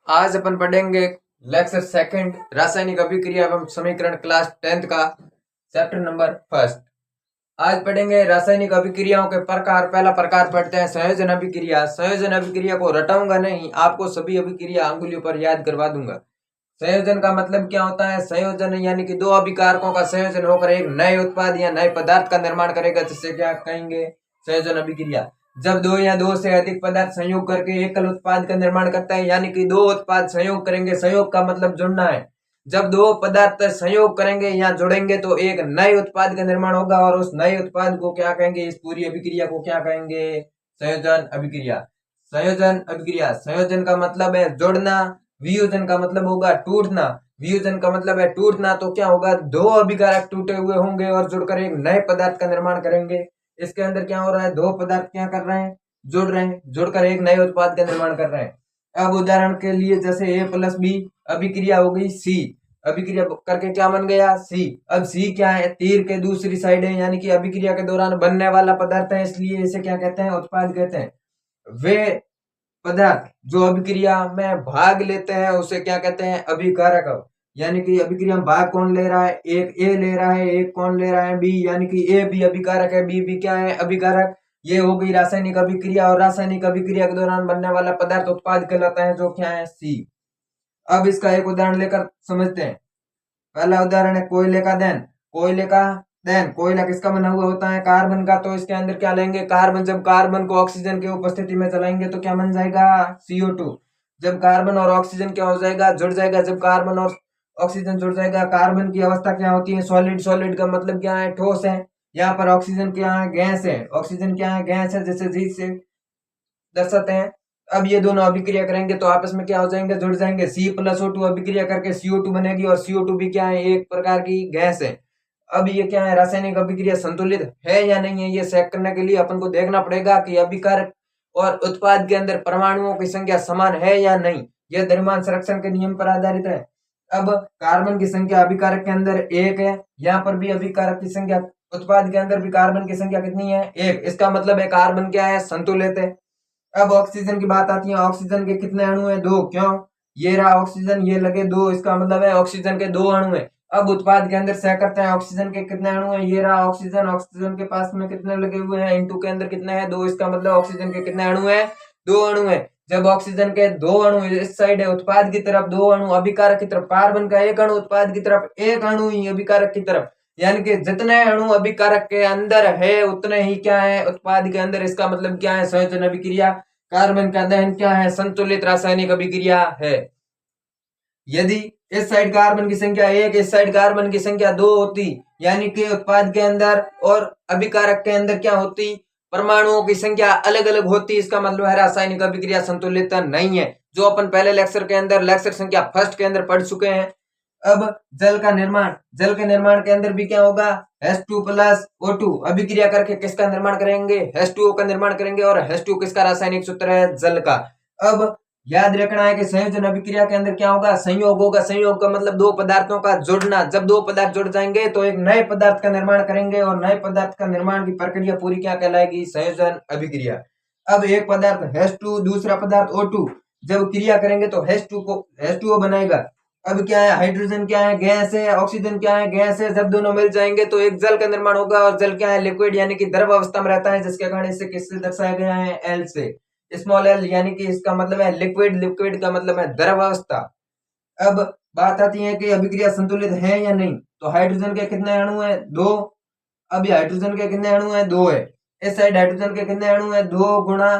आज अपन पढ़ेंगे lecture second रासायनिक अभिक्रिया एवं समीकरण क्लास 10th का चैप्टर नंबर फर्स्ट। आज पढ़ेंगे रासायनिक अभिक्रियाओं के प्रकार। पहला प्रकार पढ़ते हैं संयोजन अभिक्रिया। संयोजन अभिक्रिया को रटाऊंगा नहीं, आपको सभी अभिक्रिया अंगुलियों पर याद करवा दूंगा। संयोजन का मतलब क्या होता है? संयोजन यानी कि दो अभिकारकों का संयोजन होकर एक नए उत्पाद या नए पदार्थ का निर्माण करेगा, जिससे क्या कहेंगे? संयोजन अभिक्रिया। जब दो या दो से अधिक पदार्थ संयोग करके एकल उत्पाद का निर्माण करता है, यानी कि दो उत्पाद संयोग करेंगे। संयोग का मतलब जुड़ना है। जब दो पदार्थ संयोग करेंगे या जुड़ेंगे तो एक नए उत्पाद का निर्माण होगा, और उस नए उत्पाद को क्या कहेंगे? इस पूरी अभिक्रिया को क्या कहेंगे? संयोजन अभिक्रिया। संयोजन अभिक्रिया। संयोजन का मतलब है जोड़ना, वियोजन का मतलब होगा टूटना। वियोजन का मतलब है टूटना, तो क्या होगा? दो अभिकारक टूटे हुए होंगे और जुड़कर एक नए पदार्थ का निर्माण करेंगे। इसके अंदर क्या हो रहा है? दो पदार्थ क्या कर रहे हैं? जुड़ रहे हैं, जुड़कर एक नए उत्पाद का निर्माण कर रहे हैं। अब उदाहरण के लिए जैसे A प्लस बी अभिक्रिया हो गई C, अभिक्रिया करके क्या बन गया? C। अब C क्या है? तीर के दूसरी साइड है, यानी कि अभिक्रिया के दौरान बनने वाला पदार्थ है, इसलिए इसे क्या कहते हैं? उत्पाद कहते हैं। वे पदार्थ जो अभिक्रिया में भाग लेते हैं उसे क्या कहते हैं? अभिकारक। यानी कि अभिक्रिया में भाग कौन ले रहा है? एक A ले रहा है, एक कौन ले रहा है? B, यानी कि A भी अभिकारक है, B भी क्या है? अभिकारक। ये हो गई रासायनिक अभिक्रिया, और रासायनिक अभिक्रिया के दौरान बनने वाला पदार्थ उत्पाद कहलाता है, जो क्या है? C। अब इसका एक उदाहरण लेकर समझते हैं। पहला उदाहरण है कोयले का दहन। कोयले का दहन, कोयला किसका बना हुआ होता है? कार्बन का। तो इसके अंदर क्या लेंगे? कार्बन। जब कार्बन को ऑक्सीजन की उपस्थिति में चलाएंगे तो क्या बन जाएगा? CO2। जब कार्बन और ऑक्सीजन क्या हो जाएगा? जुड़ जाएगा। जब कार्बन और ऑक्सीजन जुड़ जाएगा, कार्बन की अवस्था क्या होती है? सॉलिड। सॉलिड का मतलब क्या है? ठोस है। यहाँ पर ऑक्सीजन क्या है? गैस है। ऑक्सीजन क्या है? गैस है, जैसे जी से दर्शाते हैं। अब ये दोनों अभिक्रिया करेंगे तो आपस में क्या हो जाएंगे? जुड़ जाएंगे। C+O2 अभिक्रिया करके CO2 बनेगी, और CO2 भी क्या है? एक प्रकार की गैस है। अब ये क्या है? रासायनिक अभिक्रिया संतुलित है या नहीं है, ये चेक करने के लिए अपन को देखना पड़ेगा कि अभिकारक और उत्पाद के अंदर परमाणुओं की संख्या समान है या नहीं। यह द्रव्यमान संरक्षण के नियम पर आधारित है। अब कार्बन की संख्या अभिकारक के अंदर 1 है, यहाँ पर भी अभिकारक की संख्या, उत्पाद के अंदर भी कार्बन की संख्या कितनी है? 1। इसका मतलब है कार्बन क्या है? संतुलित है। अब ऑक्सीजन की बात आती है। ऑक्सीजन के कितने अणु है? 2। क्यों? ये रहा ऑक्सीजन, ये लगे 2, इसका मतलब है ऑक्सीजन के 2 अणु है। अब उत्पाद के अंदर चेक करते हैं ऑक्सीजन के कितने अणु है। ये रहा ऑक्सीजन, ऑक्सीजन के पास में कितने लगे हुए हैं? इंटू के अंदर कितने हैं? 2। इसका मतलब ऑक्सीजन के कितने अणु है? 2 अणु है। जब ऑक्सीजन के 2 अणु इस साइड है उत्पाद की तरफ, 2 अणु अभिकारक की तरफ, कार्बन का 1 अणु उत्पाद की तरफ, 1 अणु ही अभिकारक की तरफ, यानी कि जितने अणु अभिकारक के अंदर है उतने ही क्या है? उत्पाद के अंदर। इसका मतलब क्या है? संयोजन अभिक्रिया। कार्बन का दहन क्या है? संतुलित रासायनिक अभिक्रिया है। यदि इस साइड कार्बन की संख्या 1, इस साइड कार्बन की संख्या 2 होती, यानी कि उत्पाद के अंदर और अभिकारक के अंदर क्या होती? परमाणुओं की संख्या अलग अलग होती। इसका मतलब है रासायनिक अभिक्रिया संतुलित नहीं है, जो अपन पहले लेक्चर के अंदर, लेक्चर संख्या फर्स्ट के अंदर पढ़ चुके हैं। अब जल का निर्माण। जल के निर्माण के अंदर भी क्या होगा? H2+O2 अभिक्रिया करके किसका निर्माण करेंगे? H2O का निर्माण करेंगे, और H2 किसका रासायनिक सूत्र है? जल का। अब याद रखना है कि संयोजन अभिक्रिया के अंदर क्या होगा? संयोग होगा। संयोग का मतलब दो पदार्थों का जुड़ना। जब दो पदार्थ जुड़ जाएंगे तो एक नए पदार्थ का निर्माण करेंगे, और नए पदार्थ का निर्माण की प्रक्रिया पूरी क्या कहलाएगी? संयोजन अभिक्रिया। अब एक पदार्थ H2, दूसरा पदार्थ O2, जब क्रिया करेंगे तो H2O बनाएगा। अब क्या है? हाइड्रोजन क्या है? गैस है। ऑक्सीजन क्या है? गैस है। जब दोनों मिल जाएंगे तो एक जल का निर्माण होगा, और जल क्या है? लिक्विड, यानी कि द्रव अवस्था में रहता है, जिसके कारण इसे किससे दर्शाया गया है? L से। स्मॉल l, यानी कि इसका मतलब है लिक्विड। लिक्विड का मतलब है द्रव अवस्था। अब बात आती है कि अभिक्रिया संतुलित है या नहीं। तो हाइड्रोजन के कितने अणु है? 2। अब ये हाइड्रोजन के कितने अणु है? 2 है। इस साइड हाइड्रोजन के कितने अणु है? 2 गुणा,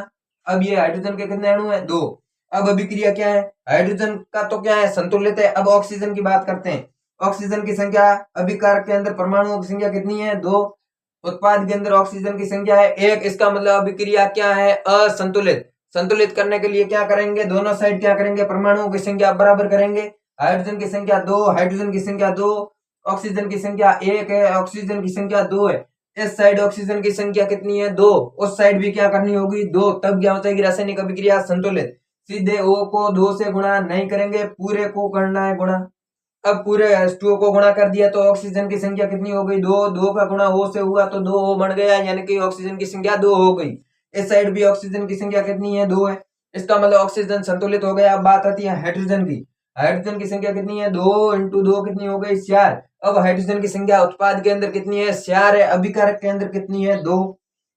अब ये हाइड्रोजन के कितने अणु है? 2। अब अभिक्रिया क्या है? हाइड्रोजन का तो क्या है? संतुलित है। अब ऑक्सीजन की बात करते हैं। ऑक्सीजन की संख्या, अभिकारक के अंदर परमाणुओं की संख्या कितनी है? 2। उत्पाद के अंदर ऑक्सीजन की संख्या है 1। इसका मतलब अभिक्रिया क्या है? असंतुलित। संतुलित करने के लिए क्या करेंगे? दोनों साइड क्या करेंगे? परमाणुओं की संख्या बराबर करेंगे। हाइड्रोजन की संख्या 2, हाइड्रोजन की संख्या 2, ऑक्सीजन की संख्या 1 है, ऑक्सीजन की संख्या 2 है। इस साइड ऑक्सीजन की संख्या कितनी है? 2। उस साइड भी क्या करनी होगी? 2। तब क्या हो जाएगी? रासायनिक अभिक्रिया संतुलित। सीधे O को 2 से गुणा नहीं करेंगे, पूरे को करना है गुणा। अब पूरे H2O को गुणा कर दिया तो ऑक्सीजन की संख्या कितनी हो गई? 2। 2 का गुणा O से हुआ तो 2 O बन गया, यानी कि ऑक्सीजन की संख्या 2 हो गई। इस साइड भी ऑक्सीजन की संख्या कितनी है? 2 है। इसका मतलब ऑक्सीजन संतुलित हो गया। अब बात आती है हाइड्रोजन की। हाइड्रोजन की संख्या कितनी है? 2 इंटू 2 कितनी हो गई? 4। अब हाइड्रोजन की संख्या उत्पाद के अंदर कितनी है? 4 है। अभिकारक के अंदर कितनी है? 2।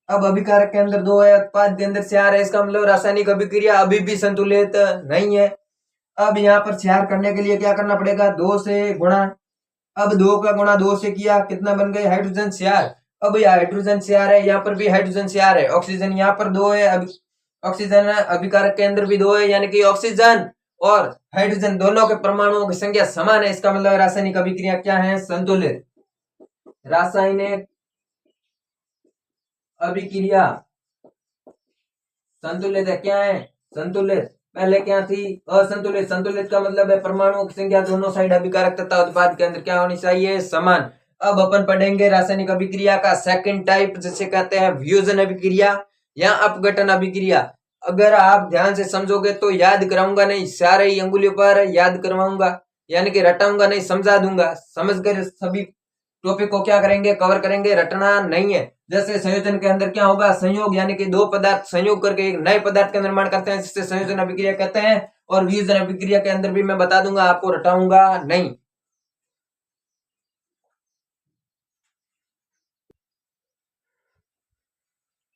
अब अभिकारक के अंदर 2 है, उत्पाद के अंदर 4 है। इसका मतलब रासायनिक अभिक्रिया अभी भी संतुलित नहीं है। अब यहाँ पर 4 करने के लिए क्या करना पड़ेगा? 2 से गुणा। अब 2 का गुणा 2 से किया, कितना बन गए? हाइड्रोजन 4। अब ये हाइड्रोजन 4 है, यहाँ पर भी हाइड्रोजन 4 है। ऑक्सीजन यहाँ पर 2 है, ऑक्सीजन अभिकारक के अंदर भी 2 है, यानी कि ऑक्सीजन और हाइड्रोजन दोनों के परमाणुओं की संख्या समान है। इसका मतलब रासायनिक अभिक्रिया क्या है? संतुलित। रासायनिक अभिक्रिया संतुलित है। क्या है? संतुलित। पहले क्या थी? असंतुलित। संतुलित का मतलब है परमाणुओं की संख्या दोनों साइड अभिकारक तथा उत्पाद के अंदर क्या होनी चाहिए? समान। अब अपन पढ़ेंगे रासायनिक अभिक्रिया का सेकंड टाइप, जिसे कहते हैं वियोजन अभिक्रिया या अपघटन अभिक्रिया। अगर आप ध्यान से समझोगे तो याद कराऊंगा नहीं, सारे ही अंगुलियों पर याद करवाऊंगा, यानी कि रटाऊंगा नहीं, समझा दूंगा। समझकर सभी टॉपिक को क्या करेंगे? कवर करेंगे, रटना नहीं है। जैसे संयोजन के अंदर क्या होगा? संयोग, यानी कि दो पदार्थ संयोग करके एक नए पदार्थ का निर्माण करते हैं, जिससे संयोजन अभिक्रिया कहते हैं। और वियोजन अभिक्रिया के अंदर भी मैं बता दूंगा, आपको रटाऊंगा नहीं।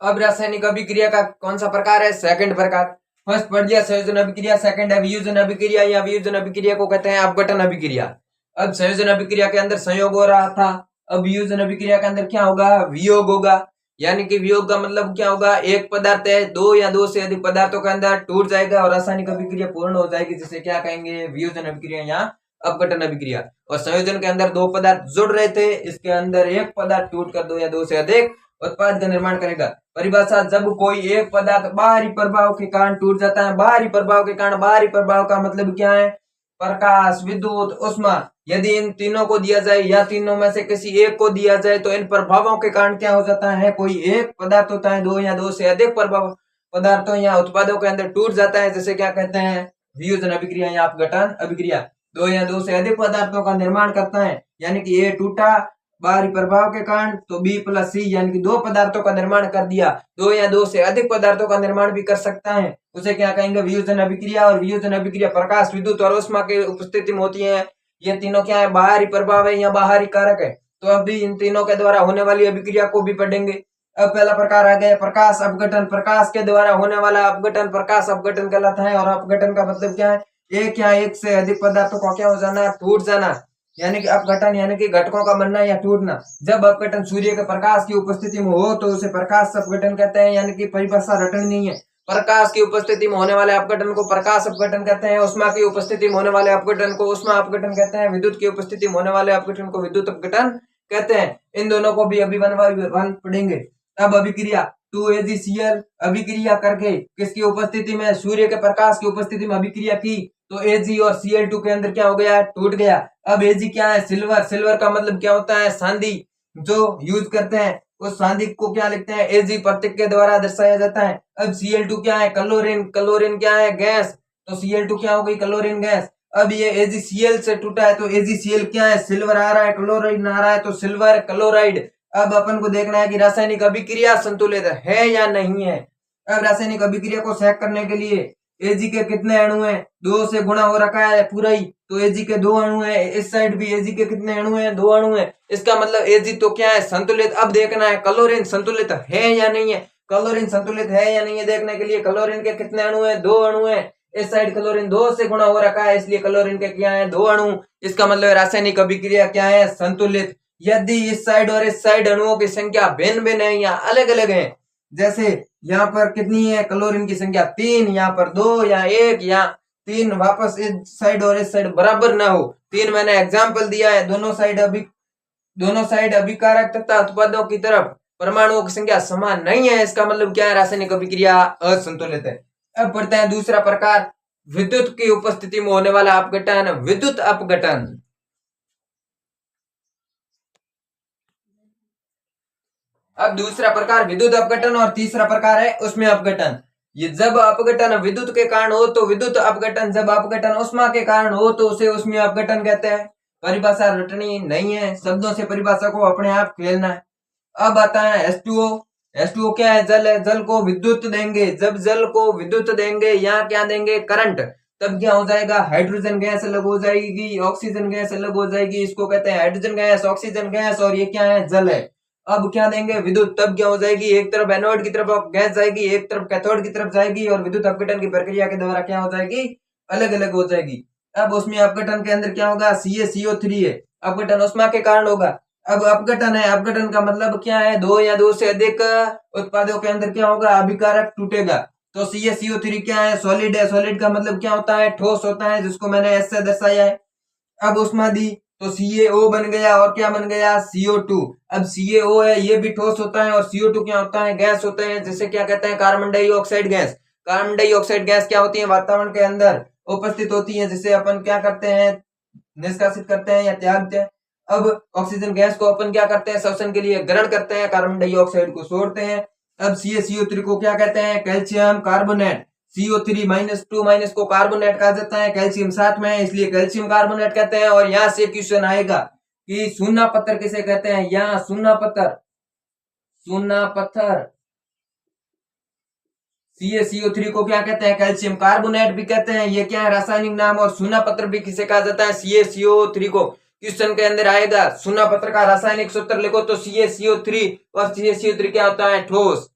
अब रासायनिक अभिक्रिया का कौन सा प्रकार है? सेकंड प्रकार। फर्स्ट पढ़ दिया संयोजन अभिक्रिया, सेकंड है वियोजन अभिक्रिया या वियोजन अभिक्रिया को कहते हैं अपघटन अभिक्रिया। अब संयोजन अभिक्रिया के अंदर संयोग हो रहा था, अब वियोजन अभिक्रिया के अंदर क्या होगा? वियोग होगा। यानी कि वियोग का मतलब क्या होगा? एक पदार्थ है, दो या दो से अधिक पदार्थों के अंदर टूट जाएगा और रासायनिक अभिक्रिया पूर्ण हो जाएगी, जिसे क्या कहेंगे? वियोजन अभिक्रिया या अपघटन अभिक्रिया। और संयोजन के अंदर दो पदार्थ जुड़ रहे थे, इसके अंदर एक पदार्थ टूट कर दो या दो से अधिक उत्पाद का निर्माण करेगा। परिभाषा, जब कोई एक पदार्थ बाहरी प्रभाव के कारण टूट जाता है। बाहरी प्रभाव के कारण, बाहरी प्रभाव का मतलब क्या है? प्रकाश, विद्युत, ऊष्मा। यदि इन तीनों को दिया जाए या तीनों में से किसी एक को दिया जाए तो इन प्रभावों के कारण क्या हो जाता है? कोई एक पदार्थ होता है, दो या दो से अधिक प्रभाव पदार्थों या उत्पादों के अंदर टूट जाता है, जिसे क्या कहते हैं? वियोजन अभिक्रिया या अपघटन अभिक्रिया। दो या दो से अधिक पदार्थों का निर्माण करता है, यानी कि ए टूटा बाहरी प्रभाव के कारण तो बी प्लस सी, यानी कि दो पदार्थों का निर्माण कर दिया। दो या दो से अधिक पदार्थों का निर्माण भी कर सकता है, उसे क्या कहेंगे? वियोजन अभिक्रिया। और वियोजन अभिक्रिया प्रकाश, विद्युत और ऊष्मा के उपस्थिति में होती है। ये तीनों क्या है? बाहरी प्रभाव है या बाहरी कारक है। तो अभी इन तीनों के द्वारा होने वाली अभिक्रिया को भी पढ़ेंगे। अब पहला प्रकार आ गया प्रकाश अपघटन। प्रकाश के द्वारा होने वाला अपघटन प्रकाश अपघटन कहलाता है। और अपघटन का मतलब क्या है? एक या एक से अधिक पदार्थों का क्या हो जाना? टूट जाना, यानी कि अपघटन, यानी कि घटकों का बनना या टूटना। जब अपघटन सूर्य के प्रकाश की उपस्थिति में हो तो उसे प्रकाश अपघटन कहते हैं, यानी कि परिभाषा रटनी नहीं है। प्रकाश की उपस्थिति में होने वाले अपघटन को प्रकाश अपघटन कहते हैं। उष्मा की उपस्थिति में होने वाले अपघटन को उष्मा अपघटन कहते हैं। विद्युत की उपस्थिति में होने वाले अपघटन को विद्युत अपघटन कहते हैं। इन दोनों को भी अभी वन पढ़ेंगे। अब अभिक्रिया 2AgCl अभिक्रिया करके किसकी उपस्थिति में? सूर्य के प्रकाश की उपस्थिति में अभिक्रिया की तो Ag और Cl2 के अंदर क्या हो गया? टूट गया। अब Ag क्या है? सिल्वर। सिल्वर का मतलब क्या होता है? चांदी। जो यूज करते हैं उस चांदी को क्या लिखते हैं? Ag प्रतीक के द्वारा दर्शाया जाता है। अब Cl2 क्या है? क्लोरीन। क्लोरीन क्या है? गैस। तो Cl2 क्या हो गई? Chlorine gas. अब ये AgCl से टूटा है तो AgCl क्या है? सिल्वर आ रहा है, क्लोराइड आ रहा है तो सिल्वर क्लोराइड। अब अपन को देखना है कि रासायनिक अभिक्रिया संतुलित है या नहीं है। अब रासायनिक अभिक्रिया को चेक करने के लिए Ag के कितने अणु हैं? 2 से गुणा हो रखा है पूरा ही, तो Ag के 2 अणु हैं। इस साइड भी Ag के कितने अणु हैं? 2 अणु हैं। इसका मतलब Ag तो क्या है? संतुलित। अब देखना है क्लोरीन संतुलित है या नहीं है। क्लोरीन संतुलित है या नहीं है देखने के लिए क्लोरीन के कितने अणु हैं? 2 अणु हैं। इस साइड क्लोरीन 2 से गुणा हो रखा है, इसलिए क्लोरीन के क्या है? 2 अणु। इसका मतलब रासायनिक अभिक्रिया क्या है? संतुलित। यदि इस साइड और इस साइड अणुओं की संख्या भिन्न भिन्न है या अलग अलग है, जैसे यहाँ पर कितनी है क्लोरीन की संख्या? 3, यहाँ पर 2 या 1 या 3, वापस इस साइड और इस साइड बराबर ना हो। 3 मैंने एग्जाम्पल दिया है। दोनों साइड अभिकारक तथा उत्पादों की तरफ परमाणुओं की संख्या समान नहीं है, इसका मतलब क्या है? रासायनिक अभिक्रिया असंतुलित है। अब पढ़ते हैं दूसरा प्रकार, विद्युत की उपस्थिति में होने वाला अपघटन, विद्युत अपघटन। अब दूसरा प्रकार विद्युत अपघटन और तीसरा प्रकार है उष्मीय अपघटन। ये जब अपघटन विद्युत के कारण हो तो विद्युत अपघटन, जब अपघटन उष्मा के कारण हो तो उसे उष्मीय अपघटन कहते हैं। परिभाषा रटनी नहीं है, शब्दों से परिभाषा को अपने आप खेलना है। अब आता है H2O। H2O क्या है? जल है। जल को विद्युत देंगे, जब जल को विद्युत देंगे, यहाँ क्या देंगे? करंट, तब क्या हो जाएगा? हाइड्रोजन गैस अलग हो जाएगी, ऑक्सीजन गैस अलग हो जाएगी। इसको कहते हैं हाइड्रोजन गैस, ऑक्सीजन गैस, और ये क्या है? जल है। अब क्या देंगे? विद्युत, तब क्या हो जाएगी? एक तरफ एनोड की तरफ गैस जाएगी, एक तरफ कैथोड की तरफ जाएगी, और विद्युत अपघटन की प्रक्रिया के द्वारा क्या हो जाएगी? अलग अलग हो जाएगी। अब उसमें अपघटन के अंदर क्या होगा? CaCO3 है, अपघटन उष्मा के कारण होगा। अब अपघटन है, अपघटन का मतलब क्या है? दो या दो से अधिक उत्पादों के अंदर क्या होगा? अभिकारक टूटेगा। तो CaCO3 क्या है? सॉलिड है। सॉलिड का मतलब क्या होता है? ठोस होता है, जिसको मैंने एस से दर्शाया है। अब उष्मा दी तो CaO बन गया, और क्या बन गया? CO2। अब CaO है, ये भी ठोस होता है, और CO2 क्या होता है? गैस होते हैं, जिसे क्या कहते हैं? Carbon dioxide gas. Carbon dioxide gas क्या होती है? वातावरण के अंदर उपस्थित होती है, जिसे अपन क्या करते हैं? निष्कासित करते हैं या त्यागते हैं। अब ऑक्सीजन गैस को अपन क्या करते हैं? श्वसन के लिए ग्रहण करते हैं, कार्बन डाइऑक्साइड को छोड़ते हैं। अब CaCO3 को क्या कहते हैं? Calcium carbonate. CO3-2- को कार्बोनेट कहा जाता है, कैल्शियम साथ में है, इसलिए कैल्शियम कार्बोनेट कहते हैं। और यहां से क्वेश्चन आएगा कि सुन्ना पत्थर किसे कहते हैं? यहाँ सुन्ना पत्थर, सुन्ना पत्थर CaCO3 को क्या कहते हैं? कैल्शियम कार्बोनेट भी कहते हैं। ये क्या है? रासायनिक नाम। और सुना पत्र भी किसे कहा जाता है? CaCO3 को। क्वेश्चन के अंदर आएगा सुना पत्र का रासायनिक सूत्र लिखो, तो CaCO3, और CaCO3 क्या होता है? ठोस।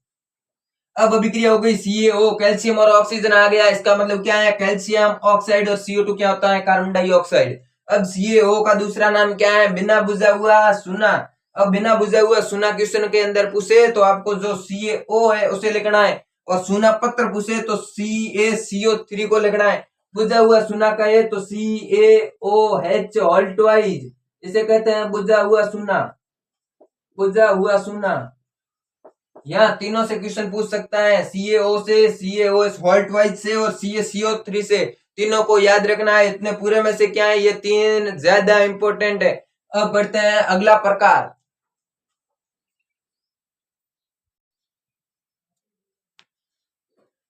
अब अभिक्रिया हो गई CaO, कैल्शियम और ऑक्सीजन आ गया, इसका मतलब क्या है? कैल्शियम ऑक्साइड, और CO2 क्या होता है? Carbon dioxide. अब CaO का दूसरा नाम क्या है? बिना बुझा हुआ सुना। अब बिना बुझा हुआ सुना क्वेश्चन के अंदर पूछे तो आपको जो CaO है उसे लिखना है, और सुना पत्र पूछे तो CaCO3 को लिखना है। बुझा हुआ सुना का है तो CaOH ऑल्ट वाइज, इसे कहते हैं बुझा हुआ सुना, बुझा हुआ सुना। यहाँ तीनों से क्वेश्चन पूछ सकता है, CaO से, CaOH हॉल्ट वाइज से, और CaCO3 से। तीनों को याद रखना है। इतने पूरे में से क्या है? ये तीन ज्यादा इंपॉर्टेंट है। अब बढ़ते हैं अगला प्रकार।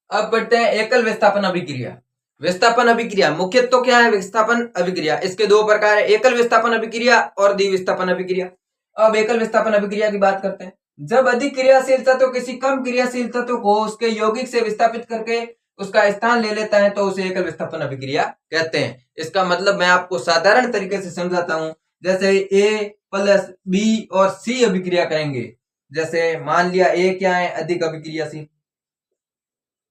अब बढ़ते हैं एकल विस्थापन अभिक्रिया। विस्थापन अभिक्रिया मुख्य तो क्या है? विस्थापन अभिक्रिया। इसके दो प्रकार है, एकल विस्थापन अभिक्रिया और द्विविस्थापन अभिक्रिया। अब एकल विस्थापन अभिक्रिया की बात करते हैं। जब अधिक क्रियाशील तत्व किसी कम क्रियाशील तत्व को उसके यौगिक से विस्थापित करके उसका स्थान ले लेता है, तो उसे एकल विस्थापन अभिक्रिया कहते हैं। इसका मतलब मैं आपको साधारण तरीके से समझाता हूं। जैसे A+B और C अभिक्रिया करेंगे। जैसे मान लिया A क्या है? अधिक अभिक्रियाशील,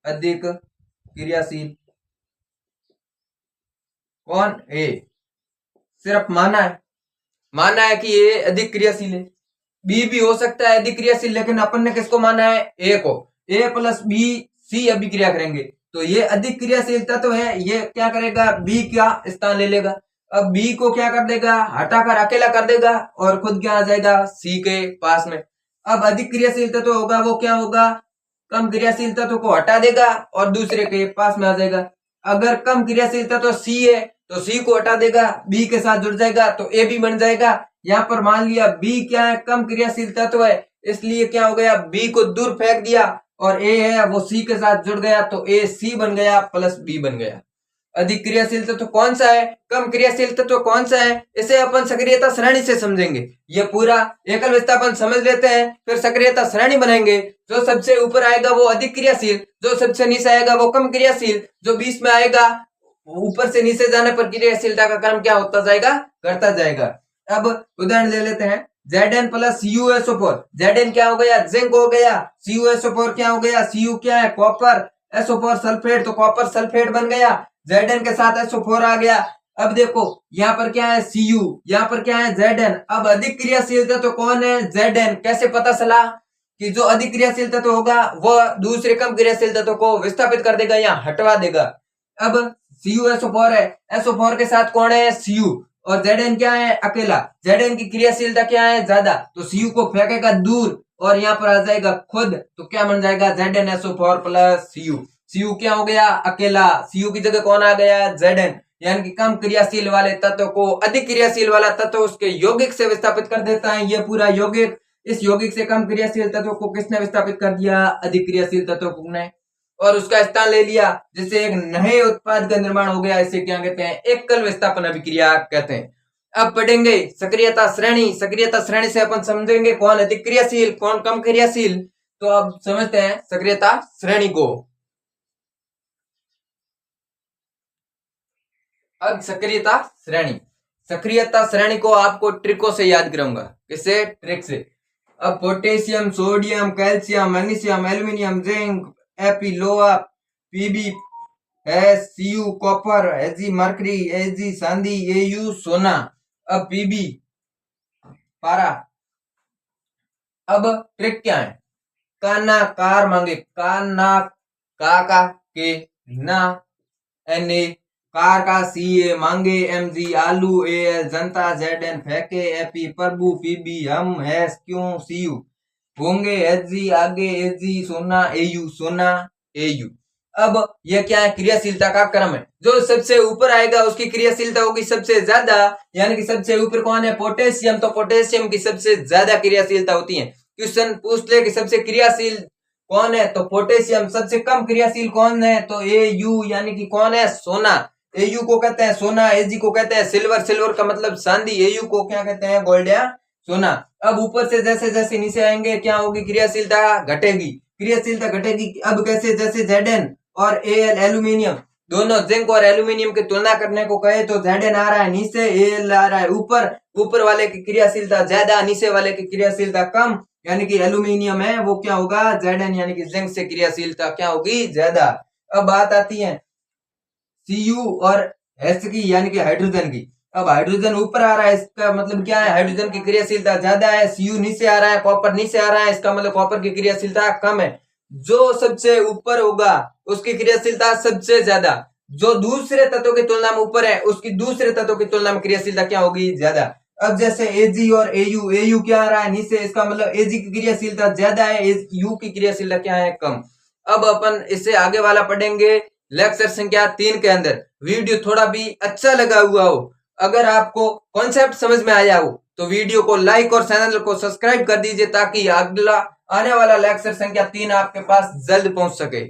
अधिक क्रियाशील। कौन? ए। सिर्फ माना है कि ए अधिक क्रियाशील है। बी भी हो सकता है अधिक क्रियाशील, लेकिन अपन ने किसको माना है? ए को। A+B C अभिक्रिया करेंगे तो ये अधिक क्रियाशील तत्व है, ये क्या करेगा? बी का स्थान ले लेगा। अब बी को क्या कर देगा? हटाकर अकेला कर देगा, और खुद क्या आ जाएगा? सी के पास में। अब अधिक क्रियाशील तत्व होगा वो क्या होगा? कम क्रियाशील तत्व को हटा देगा और दूसरे के पास में आ जाएगा। अगर कम क्रियाशील तत्व सी है तो सी को हटा देगा, बी के साथ जुड़ जाएगा, तो ए भी बन जाएगा। यहाँ पर मान लिया बी क्या है? कम क्रियाशील तत्व है, इसलिए क्या हो गया? बी को दूर फेंक दिया, और ए है वो सी के साथ जुड़ गया, तो ए सी बन गया प्लस बी बन गया। अधिक क्रियाशील तत्व कौन सा है? कम क्रियाशील तत्व कौन सा है? इसे अपन सक्रियता श्रेणी से समझेंगे। ये पूरा एकल विस्थापन समझ लेते हैं, फिर सक्रियता श्रेणी बनाएंगे। जो सबसे ऊपर आएगा वो अधिक क्रियाशील, जो सबसे नीचे आएगा वो कम क्रियाशील, जो बीच में आएगा ऊपर से नीचे जाने पर क्रियाशीलता का क्रम क्या होता जाएगा? घटता जाएगा। अब उदाहरण ले लेते हैं। Zn plus CuSO4। Zn क्या हो गया? जिंक हो गया। CuSO4 क्या हो गया? Cu क्या है? कॉपर। SO4 सल्फेट, तो कॉपर सल्फेट बन गया। Zn के साथ SO4 आ गया। अब देखो यहाँ पर क्या है? Cu, यहाँ पर क्या है? Zn। अब अधिक क्रियाशील तत्व कौन है? Zn। कैसे पता चला कि जो अधिक क्रियाशील तत्व होगा वो दूसरे कम क्रियाशील तत्व को विस्थापित कर देगा या हटवा देगा। अब CuSO4 है, SO4 के साथ कौन है? Cu, और Zn क्या है? अकेला। Zn की क्रियाशीलता क्या है? ज्यादा, तो Cu को फेंकेगा दूर और यहाँ पर आ जाएगा खुद, तो क्या बन जाएगा? ZnSO4 plus Cu। Cu क्या हो गया? अकेला। Cu की जगह कौन आ गया? Zn। यानी कि कम क्रियाशील वाले तत्व को अधिक क्रियाशील वाला तत्व उसके यौगिक से विस्थापित कर देता है। ये पूरा यौगिक, इस यौगिक से कम क्रियाशील तत्व को किसने विस्थापित कर दिया? अधिक क्रियाशील तत्व ने, और उसका स्थान ले लिया, जिससे एक नए उत्पाद का निर्माण हो गया। इसे क्या कहते हैं? एकल विस्थापन अभिक्रिया कहते हैं। अब पढ़ेंगे सक्रियता श्रेणी। सक्रियता श्रेणी से अपन समझेंगे कौन अधिक क्रियाशील, कौन कम क्रियाशील। तो अब समझते हैं सक्रियता श्रेणी को। अब सक्रियता श्रेणी को आपको ट्रिकों से याद कराऊंगा। किससे? ट्रिक से। अब potassium, sodium, calcium, magnesium, aluminium, zinc, AP लोहा, पीबी, सीयू, कॉपर, एजी मरकरी, एजी चांदी, एयू सोना। अब पीबी पारा। अब ट्रिक क्या है? काना कार मांगे, काना का के ना एन कार का सी मांगे एमजी आलू एल जनता जेडन फेंके एपी प्रभु पीबी हम हैस क्यों सीयू होंगे एजी आगे एजी सोना एयू। अब यह क्या है? क्रियाशीलता का क्रम है। जो सबसे ऊपर आएगा उसकी क्रियाशीलता होगी सबसे ज्यादा, यानी कि सबसे ऊपर कौन है? पोटेशियम। तो पोटेशियम की सबसे ज्यादा क्रियाशीलता होती है। क्वेश्चन पूछ ले कि सबसे क्रियाशील कौन है, तो पोटेशियम। सबसे कम क्रियाशील कौन है? तो एयू, यानी कि कौन है? सोना। एयू को कहते हैं सोना, एजी को कहते हैं सिल्वर, सिल्वर का मतलब चांदी, एयू को क्या कहते हैं? गोल्ड या सोना। अब ऊपर से जैसे जैसे नीचे आएंगे क्या होगी? क्रियाशीलता घटेगी। क्रियाशीलता घटेगी अब कैसे? जैसे जेडन और एल एल्यूमिनियम, दोनों जिंक और एल्यूमिनियम की तुलना करने को कहे तो जेडन आ रहा है नीचे, एल आ रहा है ऊपर। ऊपर वाले की क्रियाशीलता ज्यादा, नीचे वाले की क्रियाशीलता कम, यानी कि एल्यूमिनियम है वो क्या होगा? जेडन, यानी कि जिंक से क्रियाशीलता क्या होगी? ज्यादा। अब बात आती है सीयू और एस की, यानी कि हाइड्रोजन की। अब हाइड्रोजन ऊपर आ रहा है, इसका मतलब क्या है? हाइड्रोजन की क्रियाशीलता ज्यादा है। सीयू नीचे आ रहा है, कॉपर नीचे आ रहा है, इसका मतलब कॉपर की क्रियाशीलता कम है। जो सबसे ऊपर होगा उसकी क्रियाशीलता सबसे ज्यादा, जो दूसरे तत्वों की तुलना में ऊपर है उसकी दूसरे तत्वों की तुलना में क्रियाशीलता क्या होगी? ज्यादा। अब जैसे एजी और एयू, एयू क्या आ रहा है? नीचे, इसका मतलब एजी की क्रियाशीलता ज्यादा है, यू की क्रियाशीलता क्या है? कम। अब अपन इससे आगे वाला पढ़ेंगे लेक्चर संख्या 3 के अंदर। वीडियो थोड़ा भी अच्छा लगा हुआ हो, अगर आपको कॉन्सेप्ट समझ में आया हो, तो वीडियो को लाइक और चैनल को सब्सक्राइब कर दीजिए ताकि अगला आने वाला लेक्चर संख्या 3 आपके पास जल्द पहुंच सके।